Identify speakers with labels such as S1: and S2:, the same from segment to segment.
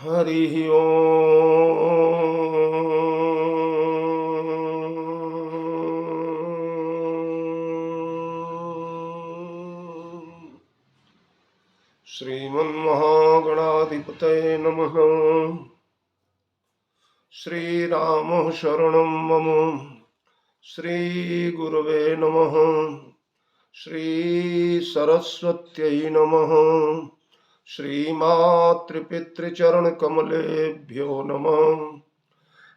S1: हरि ओम। श्रीमन्महागणाधिपतये नमः। श्रीराम शरणं मम। श्रीगुरवे नमः। श्रीसरस्वत्यै नमः। श्रीमातृपितृचरणकमलेभ्यो नमः।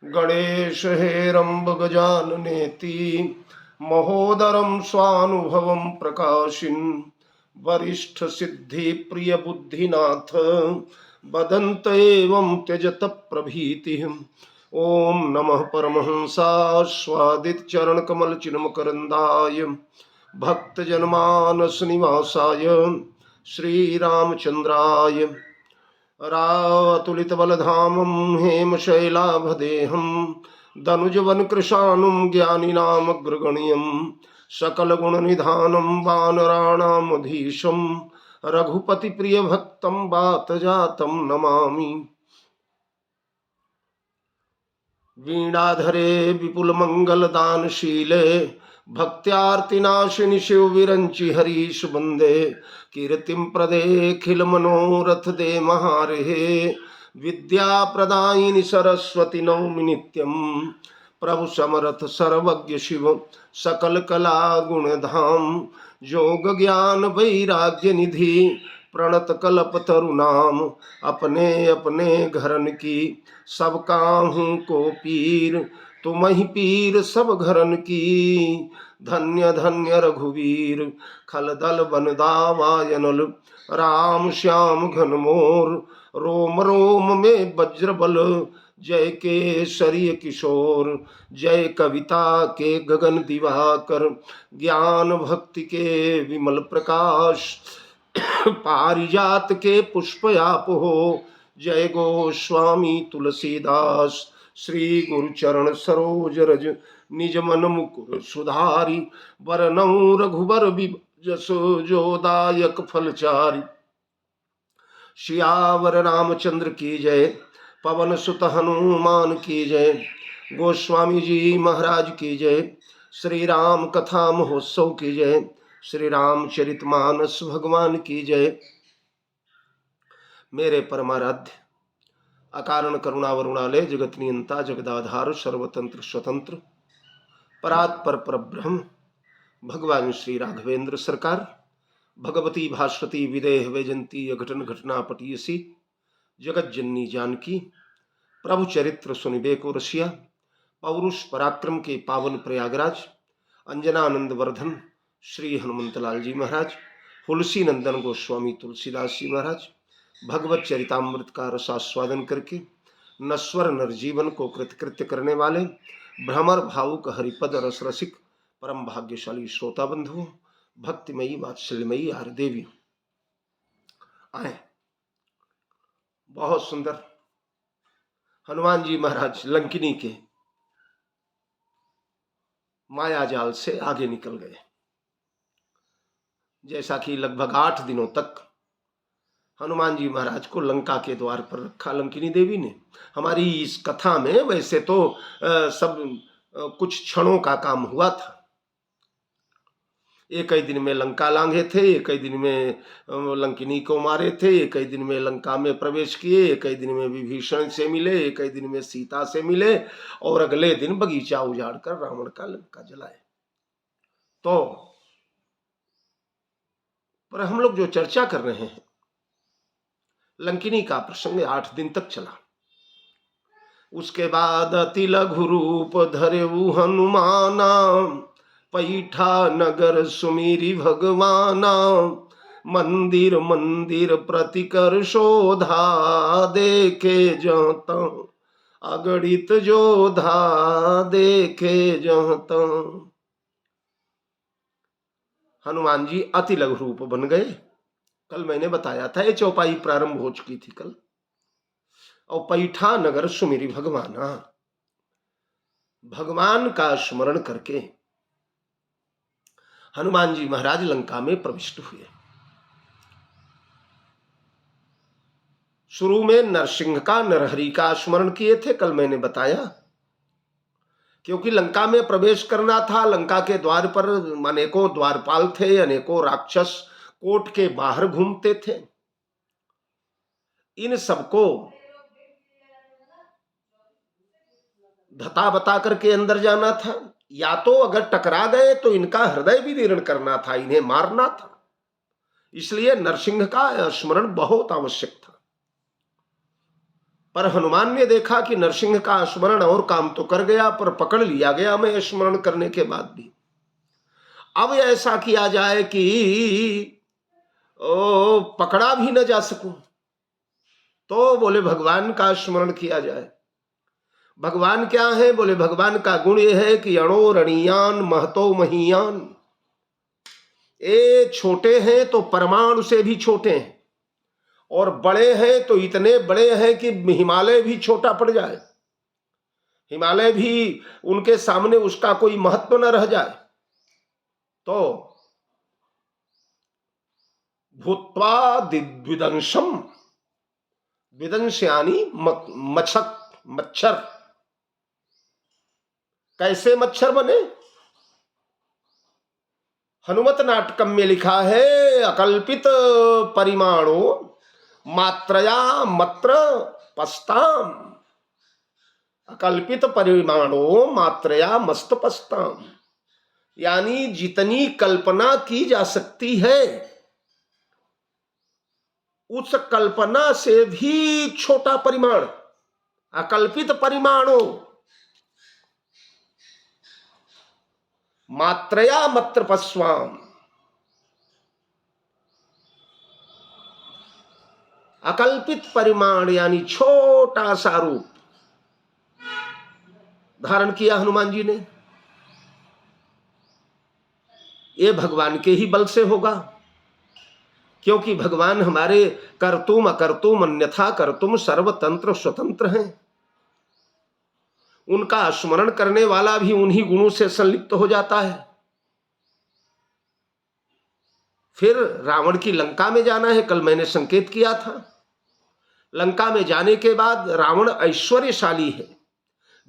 S1: गणेश हेरम्ब गजाननेति महोदरं स्वानुभवं प्रकाशिन् वरिष्ठ सिद्धि प्रिय बुद्धिनाथ बदन्त एवं त्यजत प्रभीति। ओम नमः परमहंसास्वादित चरण कमल चिन्मकरंदाय भक्त जनमानस निवासाय श्रीरामचंद्राय रातुलित बलधामं हेमशैलाभदेहं दनुजवन कृशानुं ज्ञानिनामग्रगण्यं सकल गुण निधानं वानराणामधीशं रघुपति प्रिय भक्तं वात जातं नमामि। वीणाधरे विपुल मंगल दानशीले भक्त्यार्तिनाशिनि शिव विरंचि हरीश बंदे कीर्तिम प्रदेखिल मनोरथ दे महारे विद्या प्रदायिनि सरस्वती नौमि नित्यम प्रभु समरथ सर्वज्ञ शिव सकल कला गुण धाम जोग ज्ञान वैराग्य निधि प्रणत कल्प तरुनाम अपने अपने घरन की सब काहू को पीर तुम ही पीर सब घरन की धन्य धन्य रघुवीर खलदल बनदावायनल राम श्याम घन मोर रोम रोम में वज्र बल जय केसरी किशोर जय कविता के गगन दिवाकर ज्ञान भक्ति के विमल प्रकाश पारिजात के पुष्प आप हो जय गोस्वामी तुलसीदास श्री गुरुचरण सरोज रज निज मन मुकुर सुधारी वरनऊ रघुबर जसो जोदायक फलचारी सियावर रामचंद्र की जय पवन सुत हनुमान की जय गोस्वामी जी महाराज की जय श्री राम कथा महोत्सव की जय श्री रामचरितमानस भगवान की जय। मेरे परमाराध्य अकारण करुणावरुणालय जगत नियंता जगदाधार सर्वतंत्र स्वतंत्र परात्पर परब्रह्म भगवान श्री राघवेंद्र सरकार भगवती भास्वती विदेह वैजंती अघटन घटना पटीयसी जगत जननी जानकी प्रभु चरित्र सुनिबे को रसिया पौरुष पराक्रम के पावन प्रयागराज अंजनानंद वर्धन श्री हनुमंतलाल जी महाराज तुलसी नंदन गोस्वामी तुलसीदास जी महाराज भगवत चरितामृत का रसास्वादन करके नश्वर नरजीवन को कृतकृत्य करने वाले भ्रमर भावुक हरिपद रस रसिक परम भाग्यशाली श्रोता बंधुओं भक्तिमयी वात्सल्यमयी आर देवी आए। बहुत सुंदर हनुमान जी महाराज लंकिनी के माया जाल से आगे निकल गए। जैसा कि लगभग 8 दिनों तक हनुमान जी महाराज को लंका के द्वार पर रखा लंकिनी देवी ने। हमारी इस कथा में वैसे तो सब कुछ क्षणों का काम हुआ था। एक ही दिन में लंका लांघे थे, एक ही दिन में लंकिनी को मारे थे, एक ही दिन में लंका में प्रवेश किए, एक ही दिन में विभीषण से मिले, एक ही दिन में सीता से मिले और अगले दिन बगीचा उजाड़ कर रावण का लंका जलाए। तो पर हम लोग जो चर्चा कर रहे हैं लंकिनी का प्रसंग 8 दिन तक चला। उसके बाद अति लघु रूप धरेऊ हनुमाना पैठा नगर सुमिरी भगवाना मंदिर मंदिर प्रतिकर शोधा देखे जहता अगणित जोधा देखे जहता। हनुमान जी अति लघु रूप बन गए। कल मैंने बताया था ये चौपाई प्रारंभ हो चुकी थी कल। और पैठा नगर सुमिरी भगवाना, भगवान का स्मरण करके हनुमान जी महाराज लंका में प्रविष्ट हुए। शुरू में नरसिंह का, नरहरि का स्मरण किए थे, कल मैंने बताया। क्योंकि लंका में प्रवेश करना था, लंका के द्वार पर अनेकों द्वारपाल थे, अनेकों राक्षस कोट के बाहर घूमते थे। इन सबको धता बता करके अंदर जाना था, या तो अगर टकरा गए तो इनका हृदय विदीर्ण करना था, इन्हें मारना था। इसलिए नरसिंह का स्मरण बहुत आवश्यक था। पर हनुमान ने देखा कि नरसिंह का स्मरण और काम तो कर गया, पर पकड़ लिया गया मैं स्मरण करने के बाद भी। अब ऐसा किया जाए कि पकड़ा भी न जा सकूं, तो बोले भगवान का स्मरण किया जाए। भगवान क्या है? बोले भगवान का गुण यह है कि अणो रणीयान महतो महीयान। ये छोटे हैं तो परमाणु से भी छोटे हैं, और बड़े हैं तो इतने बड़े हैं कि हिमालय भी छोटा पड़ जाए, हिमालय भी उनके सामने उसका कोई महत्व न रह जाए। तो भूत्वा द्विदंशम, द्विदंश यानी मच्छर। कैसे मच्छर बने? हनुमत नाटकम में लिखा है, अकल्पित परिमाणो मात्रया मत्र पस्ताम। अकल्पित परिमाणो मात्रया मस्त पस्ताम, यानी जितनी कल्पना की जा सकती है उस कल्पना से भी छोटा परिमाण, अकल्पित परिमाणो मात्रया मत्र पस्वाम। अकल्पित परिमाण यानी छोटा सा रूप धारण किया हनुमान जी ने। ये भगवान के ही बल से होगा, क्योंकि भगवान हमारे कर्तुम अकर्तुम अन्यथा कर्तुम सर्वतंत्र स्वतंत्र हैं। उनका स्मरण करने वाला भी उन्हीं गुणों से संलिप्त हो जाता है। फिर रावण की लंका में जाना है, कल मैंने संकेत किया था। लंका में जाने के बाद रावण ऐश्वर्यशाली है,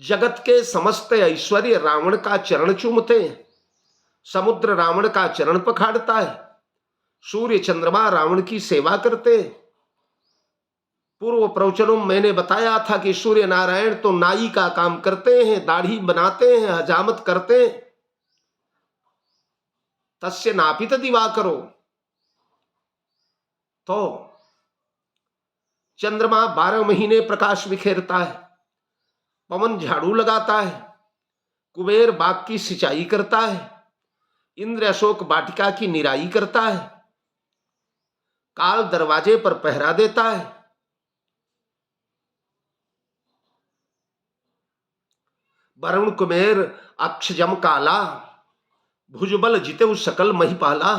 S1: जगत के समस्त ऐश्वर्य रावण का चरण चूमते हैं, समुद्र रावण का चरण पखाड़ता है, सूर्य चंद्रमा रावण की सेवा करते हैं। पूर्व प्रवचनों में मैंने बताया था कि सूर्य नारायण तो नाई का काम करते हैं, दाढ़ी बनाते हैं, हजामत करते हैं। तस्य नापित दिवाकरो, तो चंद्रमा 12 महीने प्रकाश बिखेरता है, पवन झाड़ू लगाता है, कुबेर बाग की सिंचाई करता है, इंद्र अशोक वाटिका की निराई करता है, काल दरवाजे पर पहरा देता है, वरुण कुबेर अक्षजम काला, भुजबल जिते सकल महिपाला।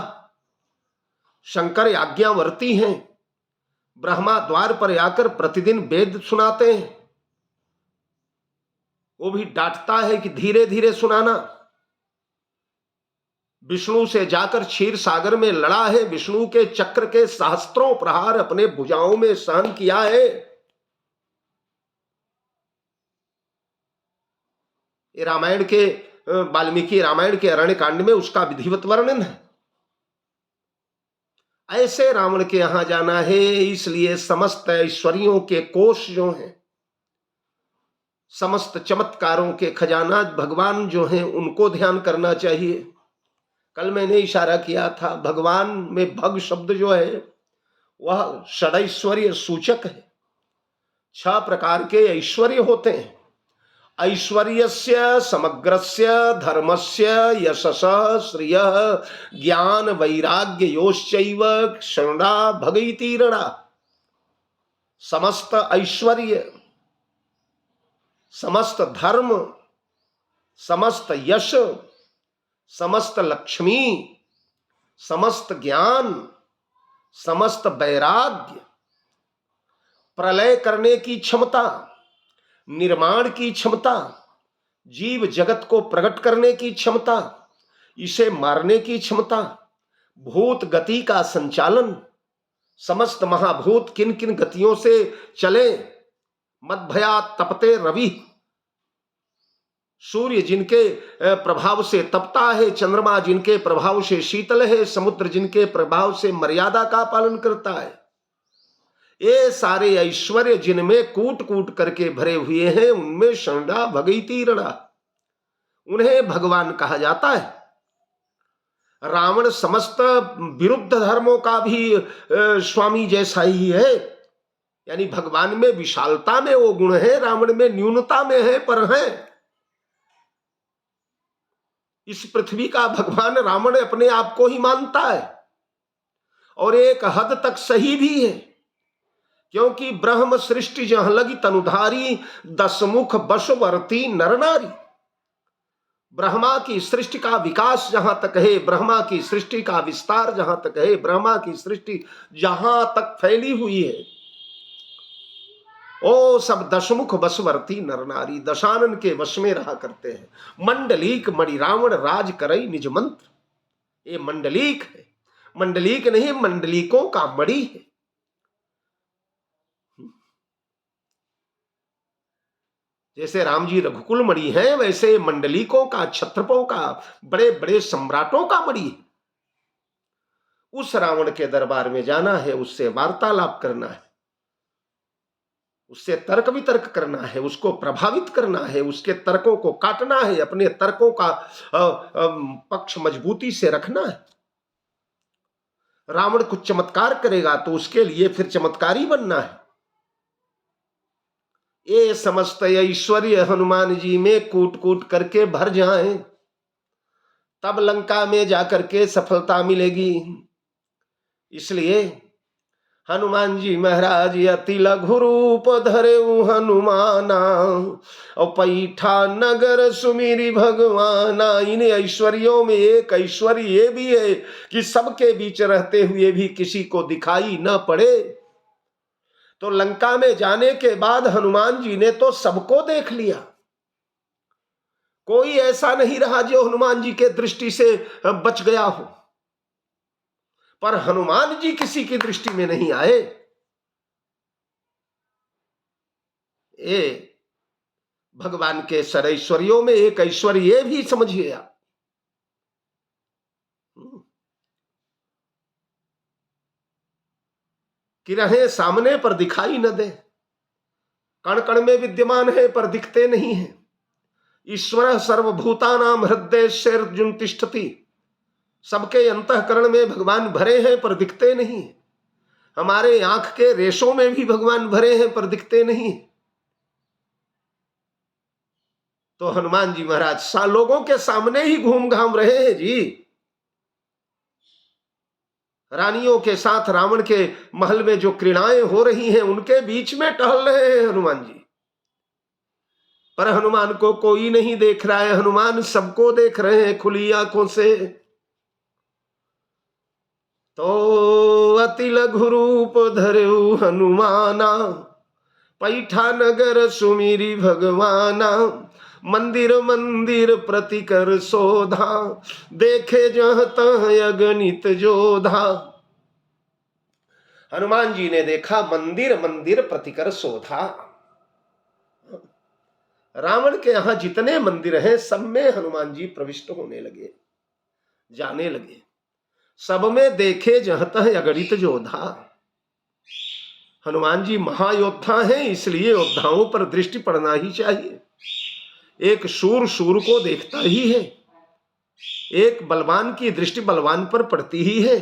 S1: शंकर आज्ञावर्ती हैं, ब्रह्मा द्वार पर आकर प्रतिदिन वेद सुनाते हैं। वो भी डांटता है कि धीरे धीरे सुनाना। विष्णु से जाकर क्षीर सागर में लड़ा है, विष्णु के चक्र के सहस्त्रों प्रहार अपने भुजाओं में सहन किया है। ये रामायण के, वाल्मीकि रामायण के अरण्य कांड में उसका विधिवत वर्णन है। ऐसे रावण के यहां जाना है, इसलिए समस्त ऐश्वर्यों के कोष जो हैं, समस्त चमत्कारों के खजाना भगवान जो हैं, उनको ध्यान करना चाहिए। कल मैंने इशारा किया था, भगवान में भग शब्द जो है वह षडैश्वर्य सूचक है। 6 प्रकार के ऐश्वर्य होते हैं। ऐश्वर्यस्य समग्रस्य धर्मस्य यशस श्रिय ज्ञान वैराग्य योश्चैव क्षणा भगैति रणा। समस्त ऐश्वर्य, समस्त धर्म, समस्त यश, समस्त लक्ष्मी, समस्त ज्ञान, समस्त वैराग्य, प्रलय करने की क्षमता, निर्माण की क्षमता, जीव जगत को प्रकट करने की क्षमता, इसे मारने की क्षमता, भूत गति का संचालन, समस्त महाभूत किन किन गतियों से चले। मदभया तपते रवि, सूर्य जिनके प्रभाव से तपता है, चंद्रमा जिनके प्रभाव से शीतल है, समुद्र जिनके प्रभाव से मर्यादा का पालन करता है, ये सारे ऐश्वर्य जिनमें कूट कूट करके भरे हुए हैं, उनमें षण्डा भगैती रणा, उन्हें भगवान कहा जाता है। रावण समस्त विरुद्ध धर्मों का भी स्वामी जैसा ही है, यानी भगवान में विशालता में वो गुण है, रावण में न्यूनता में है, पर है। इस पृथ्वी का भगवान रावण अपने आप को ही मानता है, और एक हद तक सही भी है, क्योंकि ब्रह्म सृष्टि जहां लगी तनुधारी, दसमुख बशवर्ती नर नारी। ब्रह्मा की सृष्टि का विकास जहां तक है, ब्रह्मा की सृष्टि का विस्तार जहां तक है, ब्रह्मा की सृष्टि जहां तक फैली हुई है, ओ सब दशमुख बसवर्ती नर नारी, दशानन के वश में रहा करते हैं। मंडलीक मणि रावण राज करई निज मंत्र, ये मंडलीक है, मंडलीक नहीं, मंडलीकों का मणि है। जैसे राम जी रघुकुल मणि है, वैसे मंडलीकों का, क्षत्रपों का, बड़े बड़े सम्राटों का मणि है। उस रावण के दरबार में जाना है, उससे वार्तालाप करना है, उससे तर्क वितर्क करना है, उसको प्रभावित करना है, उसके तर्कों को काटना है, अपने तर्कों का पक्ष मजबूती से रखना है। रावण कुछ चमत्कार करेगा तो उसके लिए फिर चमत्कारी बनना है। ये समस्त ऐश्वर्य हनुमान जी में कूट कूट करके भर जाए, तब लंका में जाकर के सफलता मिलेगी। इसलिए हनुमान जी महाराज अति लघु रूप धरे हनुमाना, और पैठा नगर सुमिरी भगवाना। इन ऐश्वर्यों में एक ऐश्वर्य ये भी है कि सबके बीच रहते हुए भी किसी को दिखाई न पड़े। तो लंका में जाने के बाद हनुमान जी ने तो सबको देख लिया, कोई ऐसा नहीं रहा जो हनुमान जी के दृष्टि से बच गया हो, पर हनुमान जी किसी की दृष्टि में नहीं आए। ये भगवान के सरैश्वर्यों में एक ऐश्वर्य ये भी समझिए आप, कि रहे सामने पर दिखाई न दे, कण कण में विद्यमान है पर दिखते नहीं है। ईश्वर सर्वभूतानां हृदय अर्जुन तिष्ठति, सबके अंतःकरण में भगवान भरे हैं पर दिखते नहीं। हमारे आंख के रेशों में भी भगवान भरे हैं पर दिखते नहीं। तो हनुमान जी महाराज लोगों के सामने ही घूम घाम रहे हैं जी, रानियों के साथ रावण के महल में जो क्रीड़ाएं हो रही हैं उनके बीच में टहल रहे हैं हनुमान जी, पर हनुमान को कोई नहीं देख रहा है। हनुमान सबको देख रहे हैं खुली आंखों से। तो अति लघु रूप धरऊ हनुमाना, पैठा नगर सुमिरी भगवाना। मंदिर मंदिर प्रति कर शोधा, देखे जह तह अगणित जोधा। हनुमान जी ने देखा मंदिर मंदिर प्रति कर शोधा। रावण के यहां जितने मंदिर हैं सब में हनुमान जी प्रविष्ट होने लगे, जाने लगे। सब में देखे जह तह अगणित जोधा। हनुमान जी महायोद्धा हैं, इसलिए योद्धाओं पर दृष्टि पड़ना ही चाहिए। एक शूर शूर को देखता ही है, एक बलवान की दृष्टि बलवान पर पड़ती ही है।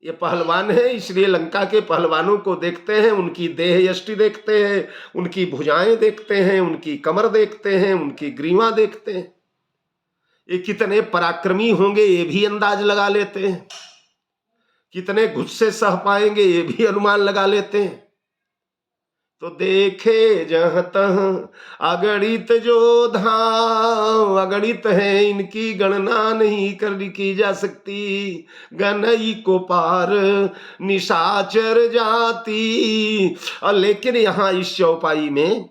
S1: ये पहलवान है इसलिए लंका के पहलवानों को देखते हैं, उनकी देह यष्टि देखते हैं, उनकी भुजाएं देखते हैं, उनकी कमर देखते हैं, उनकी ग्रीवा देखते हैं। ये कितने पराक्रमी होंगे ये भी अंदाज लगा लेते हैं, कितने गुस्से सह पाएंगे ये भी अनुमान लगा लेते हैं। तो देखे जह तह अगणित जोधा, अगणित है इनकी गणना नहीं की जा सकती। गनई को पार निशाचर जाती। और लेकिन यहां इस चौपाई में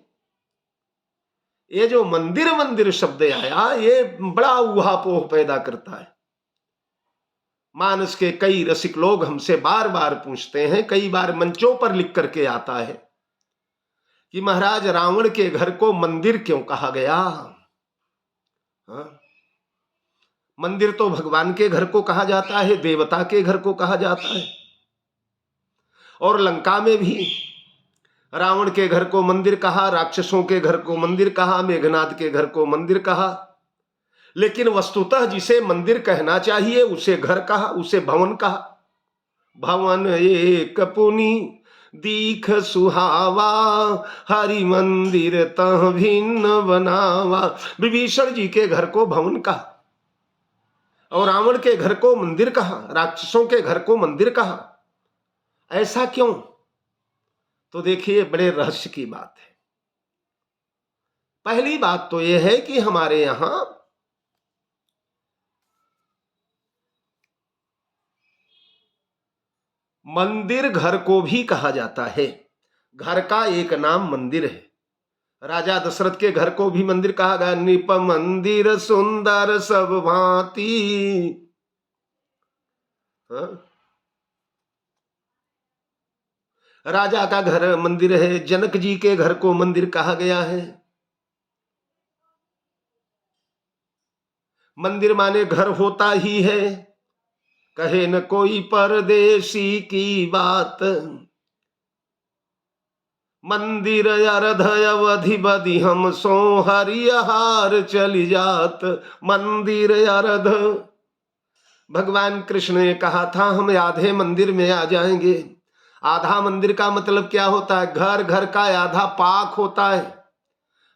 S1: ये जो मंदिर मंदिर शब्द आया ये बड़ा उहापोह पैदा करता है। मानस के कई रसिक लोग हमसे बार बार पूछते हैं, कई बार मंचों पर लिख करके आता है कि महाराज रावण के घर को मंदिर क्यों कहा गया? हाँ? मंदिर तो भगवान के घर को कहा जाता है, देवता के घर को कहा जाता है। और लंका में भी रावण के घर को मंदिर कहा, राक्षसों के घर को मंदिर कहा, मेघनाद के घर को मंदिर कहा। लेकिन वस्तुतः जिसे मंदिर कहना चाहिए उसे घर कहा, उसे भवन कहा। भवन एक पुनि दीख सुहावा, हरि मंदिर तह भिन्न बनावा। विभीषण जी के घर को भवन कहा और रावण के घर को मंदिर कहा, राक्षसों के घर को मंदिर कहा। ऐसा क्यों? तो देखिए, बड़े रहस्य की बात है। पहली बात तो यह है कि हमारे यहां मंदिर घर को भी कहा जाता है। घर का एक नाम मंदिर है। राजा दशरथ के घर को भी मंदिर कहा गया। निप मंदिर सुंदर सब भांति। राजा का घर मंदिर है। जनक जी के घर को मंदिर कहा गया है। मंदिर माने घर होता ही है, कहे न कोई परदेसी की बात। मंदिर अरध अवधि बधि हम सो हरिहार चली जात। मंदिर अरध, भगवान कृष्ण ने कहा था हम आधे मंदिर में आ जाएंगे। आधा मंदिर का मतलब क्या होता है? घर, घर का आधा पाक होता है।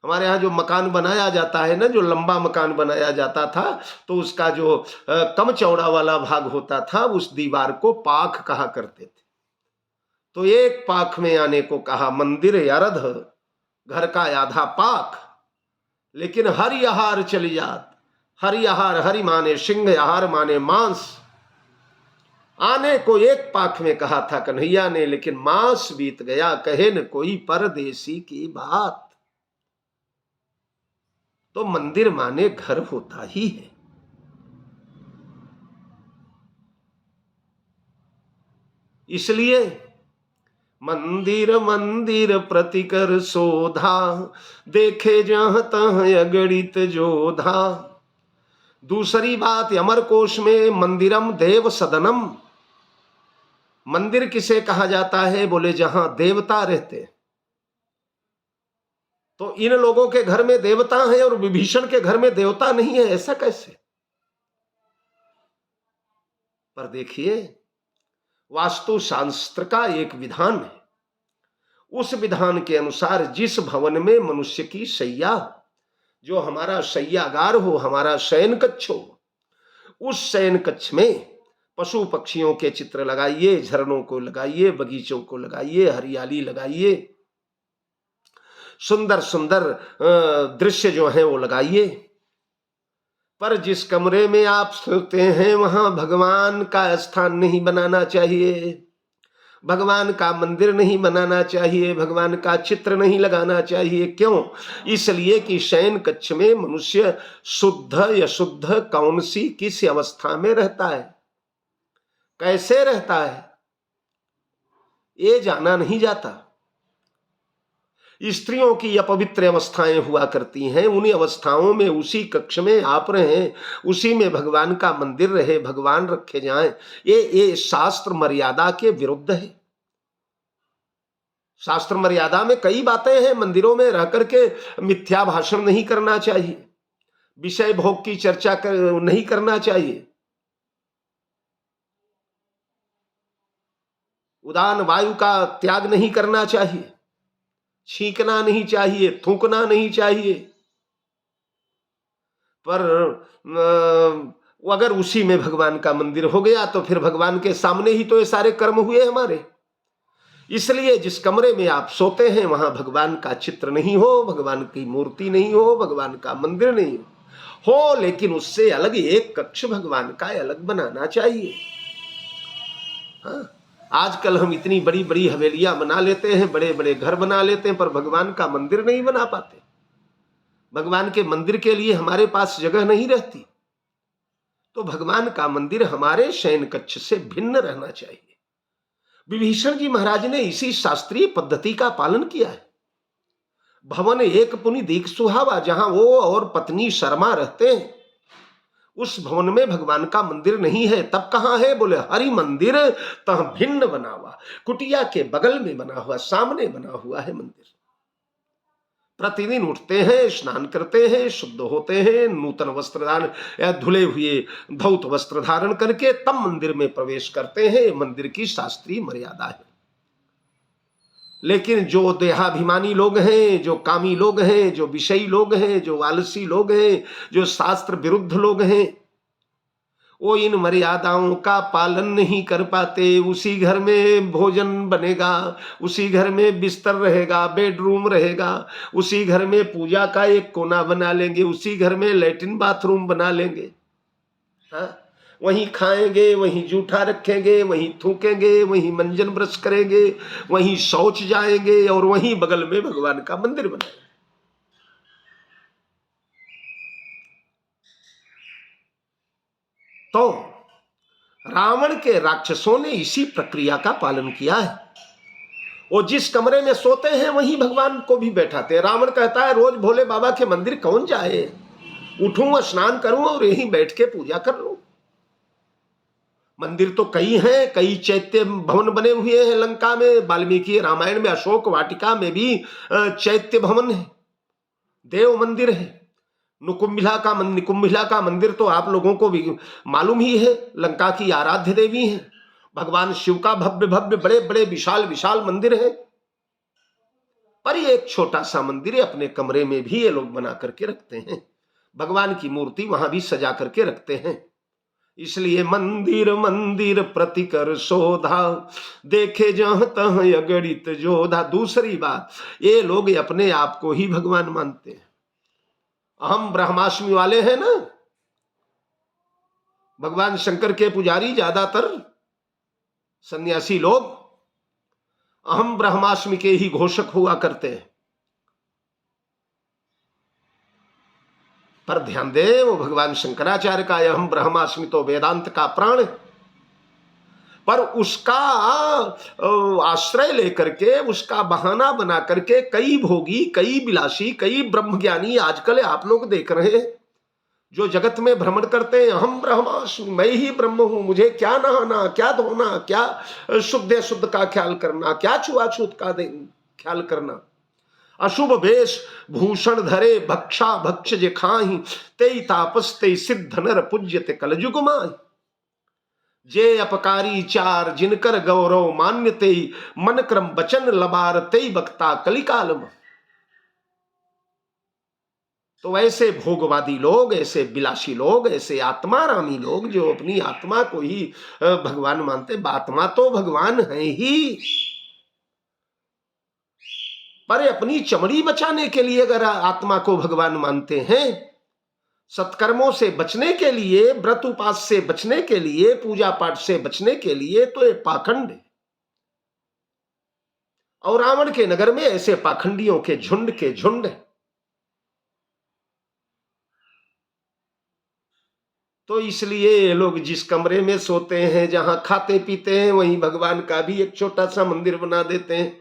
S1: हमारे यहाँ जो मकान बनाया जाता है ना, जो लंबा मकान बनाया जाता था, तो उसका जो कम चौड़ा वाला भाग होता था उस दीवार को पाक कहा करते थे। तो एक पाक में आने को कहा मंदिर अरध, घर का आधा पाक। लेकिन हरि आहार चली जात। हरि आहार, हरि माने सिंह, आहार माने मांस। आने को एक पाक में कहा था कन्हैया ने, लेकिन मांस बीत गया, कहे न कोई परदेसी की बात। तो मंदिर माने घर होता ही है। इसलिए मंदिर मंदिर प्रतिकर शोधा, देखे जहां तहां अगणित जोधा। दूसरी बात, अमरकोश में मंदिरम देव सदनम। मंदिर किसे कहा जाता है? बोले जहां देवता रहते। तो इन लोगों के घर में देवता है और विभीषण के घर में देवता नहीं है, ऐसा कैसे? पर देखिए, वास्तु शास्त्र का एक विधान है। उस विधान के अनुसार जिस भवन में मनुष्य की शैया, जो हमारा शैयागार हो, हमारा शयन कक्ष हो, उस शयन कक्ष में पशु पक्षियों के चित्र लगाइए, झरनों को लगाइए, बगीचों को लगाइए, हरियाली लगाइए, सुंदर सुंदर दृश्य जो है वो लगाइए। पर जिस कमरे में आप सोते हैं वहां भगवान का स्थान नहीं बनाना चाहिए, भगवान का मंदिर नहीं बनाना चाहिए, भगवान का चित्र नहीं लगाना चाहिए। क्यों? इसलिए कि शयन कक्ष में मनुष्य शुद्ध या शुद्ध कौन सी किस अवस्था में रहता है, कैसे रहता है, ये जाना नहीं जाता। स्त्रियों की अपवित्र अवस्थाएं हुआ करती हैं, उन्हीं अवस्थाओं में उसी कक्ष में आप रहें, उसी में भगवान का मंदिर रहे, भगवान रखे जाएं, ये शास्त्र मर्यादा के विरुद्ध है। शास्त्र मर्यादा में कई बातें हैं। मंदिरों में रह करके मिथ्या भाषण नहीं करना चाहिए, विषय भोग की चर्चा नहीं करना चाहिए, उदान वायु का त्याग नहीं करना चाहिए, छींकना नहीं चाहिए, थूकना नहीं चाहिए। पर अगर उसी में भगवान का मंदिर हो गया तो फिर भगवान के सामने ही तो ये सारे कर्म हुए हमारे। इसलिए जिस कमरे में आप सोते हैं वहां भगवान का चित्र नहीं हो, भगवान की मूर्ति नहीं हो, भगवान का मंदिर नहीं हो, लेकिन उससे अलग एक कक्ष भगवान का अलग बनाना चाहिए। हाँ, आजकल हम इतनी बड़ी बड़ी हवेलियां बना लेते हैं, बड़े बड़े घर बना लेते हैं, पर भगवान का मंदिर नहीं बना पाते। भगवान के मंदिर के लिए हमारे पास जगह नहीं रहती। तो भगवान का मंदिर हमारे शयन कक्ष से भिन्न रहना चाहिए। विभीषण जी महाराज ने इसी शास्त्रीय पद्धति का पालन किया है। भवन एक पुनि दीख सुहावा, जहां वो और पत्नी शर्मा रहते हैं, उस भवन में भगवान का मंदिर नहीं है। तब कहां है? बोले हरि मंदिर तह भिन्न बना हुआ, कुटिया के बगल में बना हुआ, सामने बना हुआ है मंदिर। प्रतिदिन उठते हैं, स्नान करते हैं, शुद्ध होते हैं, नूतन वस्त्र धारण या धुले हुए धौत वस्त्र धारण करके तब मंदिर में प्रवेश करते हैं। मंदिर की शास्त्रीय मर्यादा है। लेकिन जो देहाभिमानी लोग हैं, जो कामी लोग हैं, जो विषयी लोग हैं, जो आलसी लोग हैं, जो शास्त्र विरुद्ध लोग हैं, वो इन मर्यादाओं का पालन नहीं कर पाते। उसी घर में भोजन बनेगा, उसी घर में बिस्तर रहेगा, बेडरूम रहेगा, उसी घर में पूजा का एक कोना बना लेंगे, उसी घर में लैट्रिन बाथरूम बना लेंगे। हाँ, वहीं खाएंगे, वहीं जूठा रखेंगे, वहीं थूकेंगे, वहीं मंजन ब्रश करेंगे, वहीं शौच जाएंगे और वहीं बगल में भगवान का मंदिर बनाएंगे। तो रावण के राक्षसों ने इसी प्रक्रिया का पालन किया है। वो जिस कमरे में सोते हैं वहीं भगवान को भी बैठाते हैं। रावण कहता है रोज भोले बाबा के मंदिर कौन जाए, उठूं स्नान करूं और यहीं बैठ के पूजा कर लूं। मंदिर तो कई हैं, कई चैत्य भवन बने हुए हैं लंका में। वाल्मीकि रामायण में अशोक वाटिका में भी चैत्य भवन है, देव मंदिर है। निकुंभिला का मंदिर तो आप लोगों को भी मालूम ही है, लंका की आराध्य देवी है। भगवान शिव का भव्य भव्य बड़े बड़े विशाल विशाल मंदिर है। पर ये एक छोटा सा मंदिर है, अपने कमरे में भी ये लोग बना करके रखते हैं। भगवान की मूर्ति वहां भी सजा करके रखते हैं। इसलिए मंदिर मंदिर प्रतिकर शोधा, देखे जहां तहां अगणित जोधा। दूसरी बात, ये लोग अपने आप को ही भगवान मानते हैं। हम ब्रह्माष्टमी वाले हैं ना, भगवान शंकर के पुजारी ज्यादातर सन्यासी लोग अहम ब्रह्माष्टमी के ही घोषक हुआ करते हैं। पर ध्यान दे, वो भगवान शंकराचार्य का अहम ब्रह्माष्टमी तो वेदांत का प्राण है। पर उसका आश्रय लेकर के, उसका बहाना बना करके कई भोगी, कई विलासी, कई ब्रह्मज्ञानी आजकल आप लोग देख रहे हैं, जो जगत में भ्रमण करते हैं। हम ब्रह्मास्मि, मैं ही ब्रह्म हूं, मुझे क्या नहाना, क्या धोना, क्या शुद्ध अशुद्ध का ख्याल करना, क्या छुआछूत का ख्याल करना। अशुभ वेश भूषण धरे, भक्षा भक्ष जे खाही, तेई तापस तेई सिद्ध नर पूज्यते कलयुग माही। जे अपकारी चार जिनकर गौरव मान्य, तेई मन क्रम बचन लबार, तेई बक्ता कलिकाल में। तो ऐसे भोगवादी लोग, ऐसे विलासी लोग, ऐसे आत्मारामी लोग जो अपनी आत्मा को ही भगवान मानते, आत्मा तो भगवान है ही, पर अपनी चमड़ी बचाने के लिए अगर आत्मा को भगवान मानते हैं, सत्कर्मों से बचने के लिए, व्रत उपास से बचने के लिए, पूजा पाठ से बचने के लिए, तो ये पाखंड है। और रावण के नगर में ऐसे पाखंडियों के झुंड है। तो इसलिए ये लोग जिस कमरे में सोते हैं, जहां खाते पीते हैं, वहीं भगवान का भी एक छोटा सा मंदिर बना देते हैं।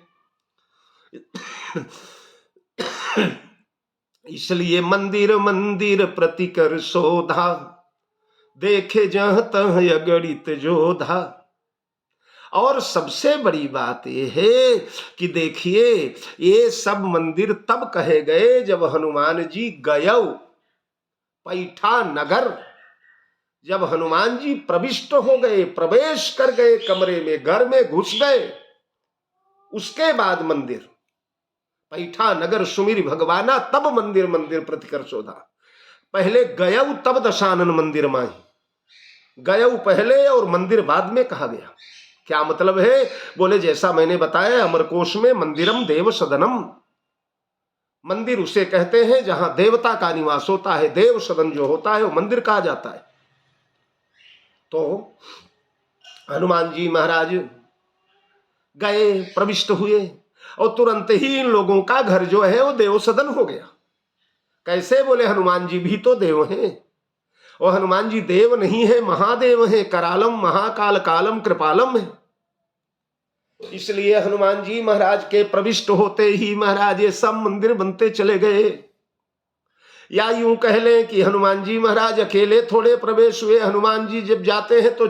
S1: इसलिए मंदिर मंदिर प्रतिकर शोधा, देखे जहां तहां अगणित जोधा। और सबसे बड़ी बात यह है कि देखिए, ये सब मंदिर तब कहे गए जब हनुमान जी गयौ पैठा नगर। जब हनुमान जी प्रविष्ट हो गए, प्रवेश कर गए कमरे में, घर में घुस गए, उसके बाद मंदिर पैठा नगर सुमिर भगवाना, तब मंदिर मंदिर प्रतिकर शोधा। पहले गयौ तब दशानन मंदिर माही, गयौ पहले और मंदिर बाद में कहा गया। क्या मतलब है? बोले जैसा मैंने बताया अमरकोश में, मंदिरम देव सदनम, मंदिर उसे कहते हैं जहां देवता का निवास होता है। देव सदन जो होता है वो मंदिर कहा जाता है। तो हनुमान जी महाराज गए, प्रविष्ट हुए, और तुरंत ही इन लोगों का घर जो है वो देव सदन हो गया। कैसे? बोले हनुमान जी भी तो देव हैं, और हनुमान जी देव नहीं है, महादेव है, करालम महाकाल कालम कृपालम है। इसलिए हनुमान जी महाराज के प्रविष्ट होते ही महाराज ये सब मंदिर बनते चले गए। या यूं कह लें कि हनुमान जी महाराज अकेले थोड़े प्रवेश हुए। हनुमान जी जब जाते हैं तो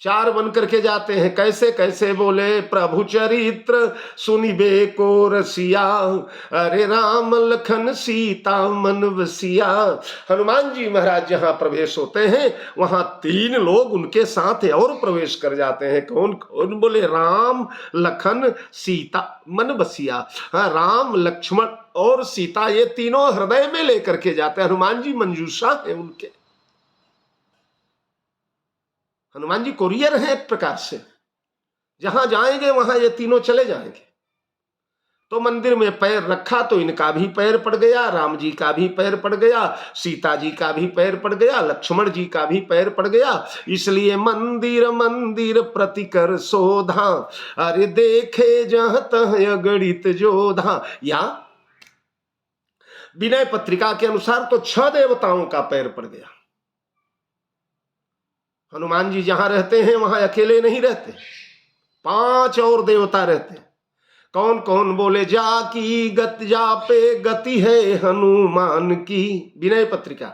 S1: चार बन करके जाते हैं। कैसे कैसे बोले, प्रभु चरित्र सुनिबे को रसिया, अरे राम लखन सीता मन बसिया। हनुमान जी महाराज जहां प्रवेश होते हैं वहां 3 लोग उनके साथ और प्रवेश कर जाते हैं। कौन कौन? बोले राम लखन सीता मन बसिया। हाँ, राम लक्ष्मण और सीता ये तीनों हृदय में लेकर के जाते हैं। हनुमान जी मंजूषा है उनके। हनुमान जी कोरियर हैं एक प्रकार से, जहां जाएंगे वहां ये तीनों चले जाएंगे। तो मंदिर में पैर रखा तो इनका भी पैर पड़ गया, राम जी का भी पैर पड़ गया, सीता जी का भी पैर पड़ गया, लक्ष्मण जी का भी पैर पड़ गया। इसलिए मंदिर मंदिर प्रतिकर शोधा, अरे देखे जहाँ तह अगणित जोधा। या विनय पत्रिका के अनुसार तो 6 देवताओं का पैर पड़ गया। हनुमान जी जहां रहते हैं वहां अकेले नहीं रहते, 5 और देवता रहते हैं। कौन कौन? बोले जा पे गति है हनुमान की। विनय पत्रिका,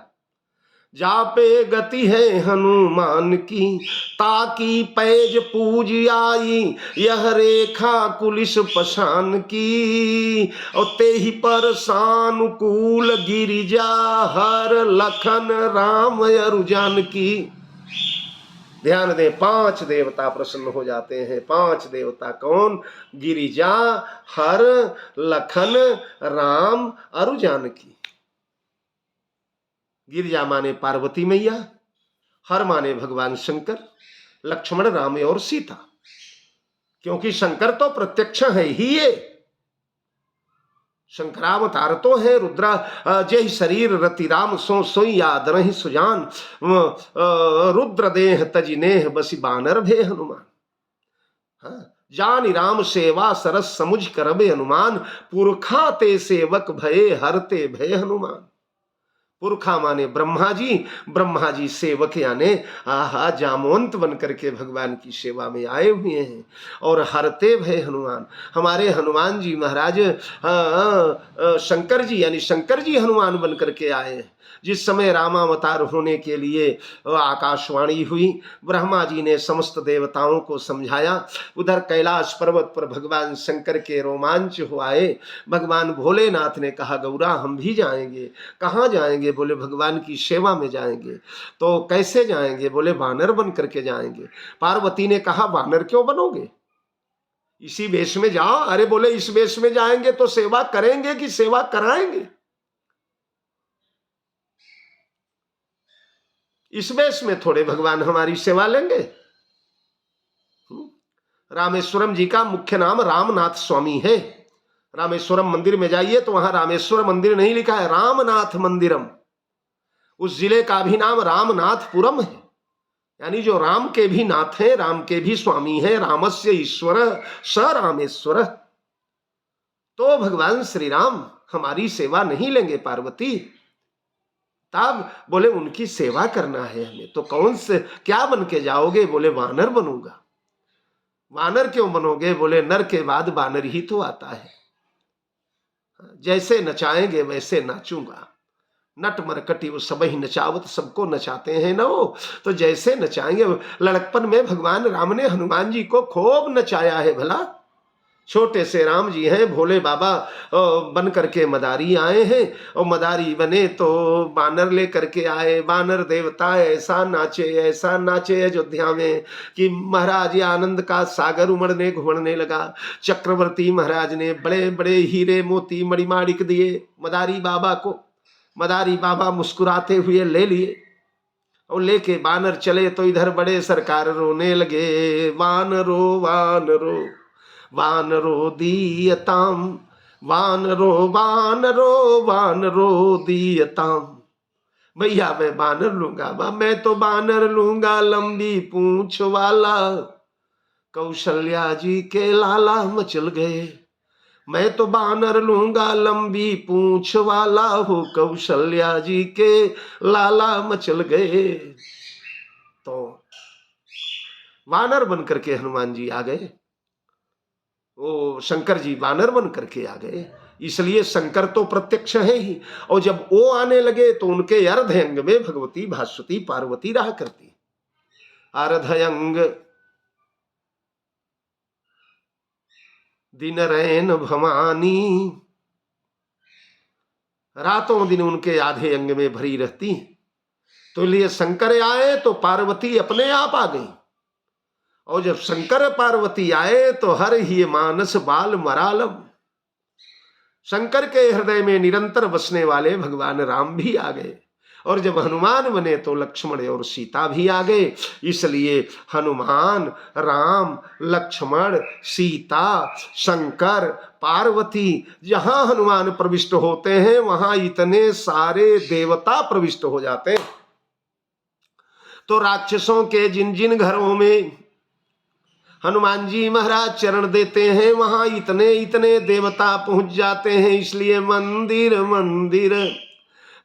S1: जा पे गति है हनुमान की, ताकि पैज पूज आई यह रेखा कुलिस पशान की। और ते ही पर सानुकूल गिरिजा हर लखन राम अरु जानकी। ध्यान दें, 5 देवता प्रसन्न हो जाते हैं। 5 देवता कौन? गिरिजा, हर, लखन, राम और जानकी। गिरिजा माने पार्वती मैया, हर माने भगवान शंकर, लक्ष्मण राम और सीता। क्योंकि शंकर तो प्रत्यक्ष है ही ये, शंकरावतार तो है। रुद्रा जय शरीर रति राम सो सोई याद रही सुजान, रुद्र देह तजि नेह बसी बानर भे हनुमान। हाँ, जानि राम सेवा सरस समुझ करबे हनुमान, पुरखा ते सेवक भये हरते भय हनुमान। पुरखा माने ब्रह्मा जी सेवक यानी आहा जामवंत बन करके भगवान की सेवा में आए हुए हैं। और हरते भय हनुमान, हमारे हनुमान जी महाराज शंकर जी यानी शंकर जी हनुमान बन करके आए हैं। जिस समय रामावतार होने के लिए आकाशवाणी हुई, ब्रह्मा जी ने समस्त देवताओं को समझाया। उधर कैलाश पर्वत पर भगवान शंकर के रोमांच हो आए। भगवान भोलेनाथ ने कहा गौरा हम भी जाएंगे। कहाँ जाएंगे? बोले भगवान की सेवा में जाएंगे। तो कैसे जाएंगे? बोले वानर बन करके जाएंगे। पार्वती ने कहा वानर क्यों बनोगे, इसी वेश में जाओ। अरे बोले इस वेश में जाएंगे तो सेवा करेंगे कि सेवा कराएंगे? इस वेश में थोड़े भगवान हमारी सेवा लेंगे। रामेश्वरम जी का मुख्य नाम रामनाथ स्वामी है। रामेश्वरम मंदिर में जाइए तो वहां रामेश्वर मंदिर नहीं लिखा है, रामनाथ मंदिरम। उस जिले का भी नाम रामनाथपुरम है, यानी जो राम के भी नाथ है, राम के भी स्वामी है। रामस्य ईश्वर स रामेश्वर। तो भगवान श्री राम हमारी सेवा नहीं लेंगे पार्वती। तब बोले उनकी सेवा करना है हमें। तो कौन से क्या बन के जाओगे? बोले वानर बनूंगा। वानर क्यों बनोगे? बोले नर के बाद वानर ही तो आता है, जैसे नचाएंगे वैसे नाचूंगा। नट मरकटी वो सब ही नचावत, सबको नचाते हैं ना वो, तो जैसे नचाएंगे। लड़कपन में भगवान राम ने हनुमान जी को खूब नचाया है। भला छोटे से राम जी हैं, भोले बाबा बन करके मदारी आए हैं। और मदारी बने तो बानर ले करके आए। बानर देवता ऐसा नाचे अयोध्या में कि महाराज आनंद का सागर उमड़ने घुमड़ने लगा। चक्रवर्ती महाराज ने बड़े बड़े हीरे मोती मणिमाणिक दिए मदारी बाबा को। मदारी बाबा मुस्कुराते हुए ले लिए और लेके बानर चले। तो इधर बड़े सरकार रोने लगे, वानरो वानरो वानरो दीयताम, वानरो वानरो वानरो दीयताम। भैया मैं बानर लूंगा, मैं तो बानर लूंगा लंबी पूंछ वाला। कौशल्या जी के लाला मचल गए, मैं तो बानर लूंगा लंबी पूंछ वाला हो, कौशल्या जी के लाला मचल गए। तो वानर बन करके हनुमान जी आ गए, वो शंकर जी वानर बन करके आ गए, इसलिए शंकर तो प्रत्यक्ष है ही। और जब वो आने लगे तो उनके अर्धयंग में भगवती भास्वती पार्वती रहा करती। अर्धयंग दिन रैन भवानी, रातों दिन उनके आधे अंग में भरी रहती। तो इसलिए शंकर आए तो पार्वती अपने आप आ गई, और जब शंकर पार्वती आए तो हर ही मानस बाल मरालम, शंकर के हृदय में निरंतर बसने वाले भगवान राम भी आ गए। और जब हनुमान बने तो लक्ष्मण और सीता भी आ गए। इसलिए हनुमान, राम, लक्ष्मण, सीता, शंकर, पार्वती, जहां हनुमान प्रविष्ट होते हैं वहां इतने सारे देवता प्रविष्ट हो जाते हैं। तो राक्षसों के जिन जिन घरों में हनुमान जी महाराज चरण देते हैं वहां इतने इतने देवता पहुंच जाते हैं। इसलिए मंदिर मंदिर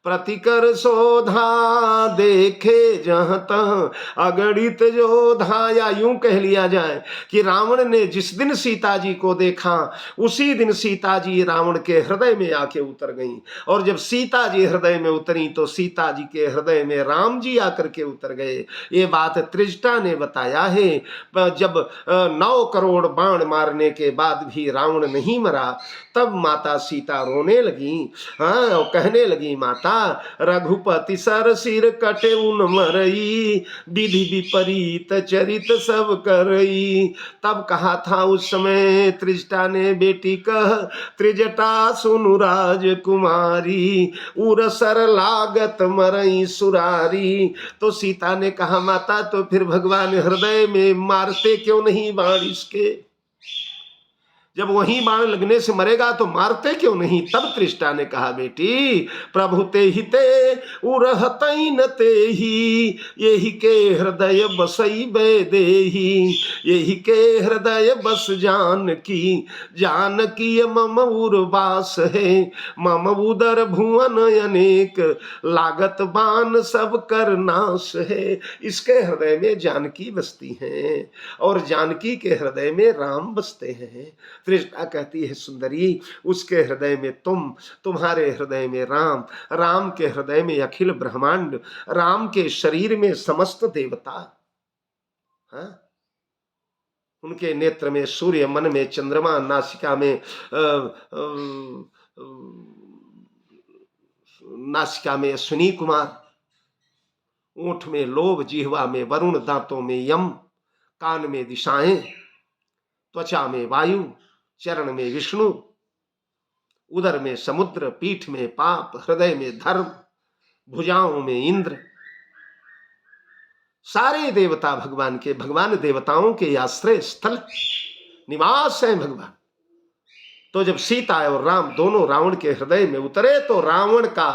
S1: प्रतिकर शोधा, देखे जहां तहां अगणित जोधा। या यूं कह लिया जाए कि रावण ने जिस दिन सीता जी को देखा उसी दिन सीता जी रावण के हृदय में आके उतर गईं। और जब सीता जी हृदय में उतरी तो सीता जी के हृदय में राम जी आकर के उतर गए। ये बात त्रिजटा ने बताया है। जब 9 करोड़ बाण मारने के बाद भी रावण नहीं मरा, तब माता सीता रोने लगी। हाँ, कहने लगी, माता रघुपति सर सिर कटे उन मरई, विधि विपरीत चरित सब करई। तब कहा था उस समय त्रिजटा ने, बेटी कह त्रिजटा सुनु राजकुमारी, उर सर लागत मरई सुरारी। तो सीता ने कहा, माता तो फिर भगवान हृदय में मारते क्यों नहीं बाण इसके, जब वहीं बाण लगने से मरेगा तो मारते क्यों नहीं। तब त्रिष्टा ने कहा, बेटी प्रभु ते ही ते उरहतई न ते ही, यही के हृदय बसई बेदेही, यही के हृदय बस जानकी, जानकी मम उर्वास है, मम उदर भुवन अनेक, लागत बाण सब कर नाश है। इसके हृदय में जानकी बसती हैं और जानकी के हृदय में राम बसते हैं। त्रिष्टा कहती है, सुंदरी उसके हृदय में तुम, तुम्हारे हृदय में राम, राम के हृदय में अखिल ब्रह्मांड, राम के शरीर में समस्त देवता। हाँ? उनके नेत्र में सूर्य, मन में चंद्रमा, नासिका में नासिका में अश्विनी कुमार, ओठ में लोभ, जिह्वा में वरुण, दांतों में यम, कान में दिशाएं, त्वचा में वायु, चरण में विष्णु, उदर में समुद्र, पीठ में पाप, हृदय में धर्म, भुजाओं में इंद्र। सारे देवता भगवान के, भगवान देवताओं के आश्रय स्थल निवास है भगवान। तो जब सीता और राम दोनों रावण के हृदय में उतरे तो रावण का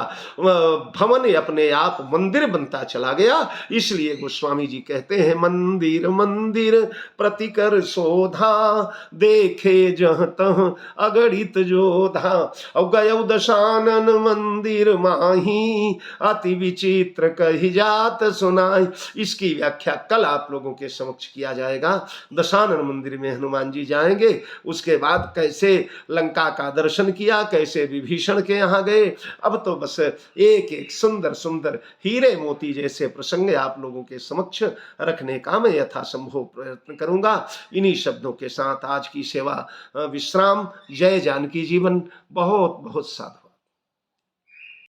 S1: भवन अपने आप मंदिर बनता चला गया। इसलिए गोस्वामी जी कहते हैं, मंदिर मंदिर प्रतिकर शोधा, देखे जहाँ तहाँ अगणित जोधा। और गयो दशानन मंदिर माही, अति विचित्र कही जात सुनाई। इसकी व्याख्या कल आप लोगों के समक्ष किया जाएगा। दशानन मंदिर में हनुमान जी जाएंगे, उसके बाद कैसे लंका का दर्शन किया, कैसे विभीषण के यहाँ गए। अब तो बस एक एक सुंदर सुंदर हीरे मोती जैसे प्रसंग आप लोगों के समक्ष रखने का मैं यथासंभव प्रयत्न करूंगा। इन्हीं शब्दों के साथ आज की सेवा विश्राम। जय जानकी जीवन। बहुत बहुत साधु।